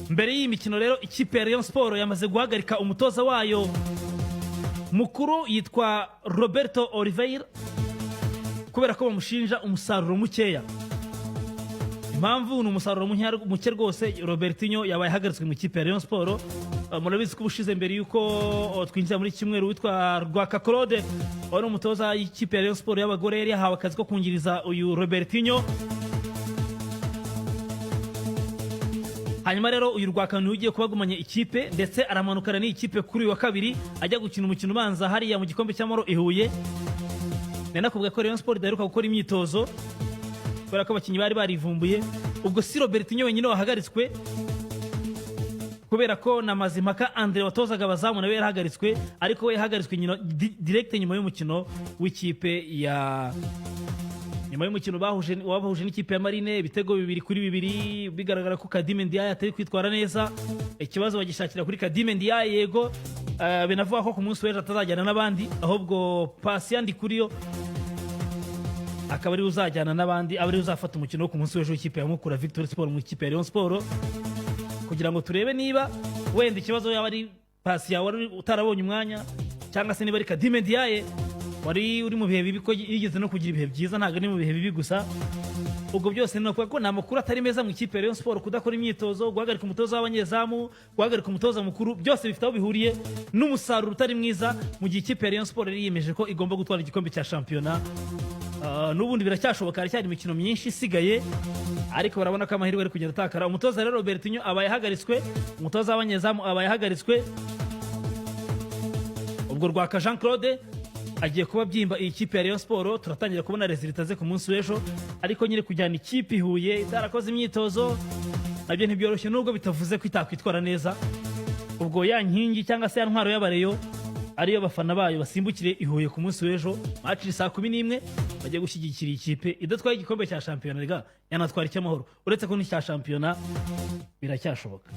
mbere y'iyi mikino rero ikipe ya Rayon Sport yamaze guhagarika umutoza wayo mukuru yitwa Roberto Oliveira kubera ko bamushinja umusaruro mukeya. Impamvu ni umusaruro muke rwose. Robertinho yabaye hagaritswe mu ikipe ya Rayon Sport. Murabizi ko ubushize mbere yuko twinjira muri kimweru witwa Rwaka Claude wari umutoza y'ikipe ya Rayon Sport y'abagore yari yahawe akazi ko kungiriza uyu Robertinho. Hanyuma rero uyu Rwaka ni ugiye kubagumanya ikipe ndetse aramanukana n'ikipe kuri uyu wa kabiri ajya gukina umukino ubanza hariya mu gikombe cy'amahoro i Huye. Nakubwiye ko Rayon Sport idaheruka gukora imyitozo kubera ko abakinnyi bari barivumbuye. Ubwo si Robertinho wenyine wahagaritswe kubera ko na Mazimpaka Andre watozaga abazamu nawe yarahagaritswe, ariko we yahagaritswe direct nyuma y'umukino w'ikipe ya nyuma y'umukino wabahuje n'ikipe ya Marine ibitego 2-2 bigaragara ko Kadime Ndiaye atari kwitwara neza. Ikibazo bagishakira kuri Kadime Ndiaye, yego benavuga ko ku munsi w'ejo atazajyana n'abandi, ahubwo Patient Ndikuriyo akaba ari uzajyana n'abandi, abari uzafata umukino wo ku munsi w'ejo w'ikipe ya Mukura Victory Sport mu ikipe ya Rayon Sport, kugira ngo turebe niba wenda ikibazo yaba ari Patient wari utarabonye umwanya cyangwa se niba ari Kadime Ndiaye wari uri mu bihe bibi ko yigeze no kugira ibihe byiza, ntabwo ni mu bihe bibi gusa. Ubwo byose ni ukuvuga ko nta makuru atari meza mu ikipe ya Rayon Sport, kudakora imyitozo, guhagarika umutoza w'abanyezamu, guhagarika umutoza mukuru, byose bifite aho bihuriye n'umusaruro utari mwiza, mu gihe ikipe ya Rayon Sport yari yiyemeje ko igomba gutwara igikombe cya shampiyona. N'ubundi biracyashoboka, haracyari imikino myinshi isigaye, ariko barabona ko amahirwe ari kugenda atakara. Umutoza rero Robertinho abaye ahagaritswe, umutoza w'abanyezamu abaye ahagaritswe. Ubwo Rwaka Jean Claude agiye kuba byimba iyi kipe ya Rayon Sport. Turatangira kubona resultats ze ku munsi w'ejo, ariko nyine kujyana ikipe i Huye itarakoze imyitozo nabyo ntibyoroshye, nubwo bitavuze ko itakwitwara neza. Ubwo ya nkingi cyangwa se ya ntwaro y'abareyo ariyo bafana bayo basimbukire i Huye ku munsi w'ejo, match ni saa 11 bagiye gushyigikira ikipe idatwaye igikombe cya shampiyona, yanatwara icy'amahoro. Uretse ko n'icya shampiyona biracyashoboka.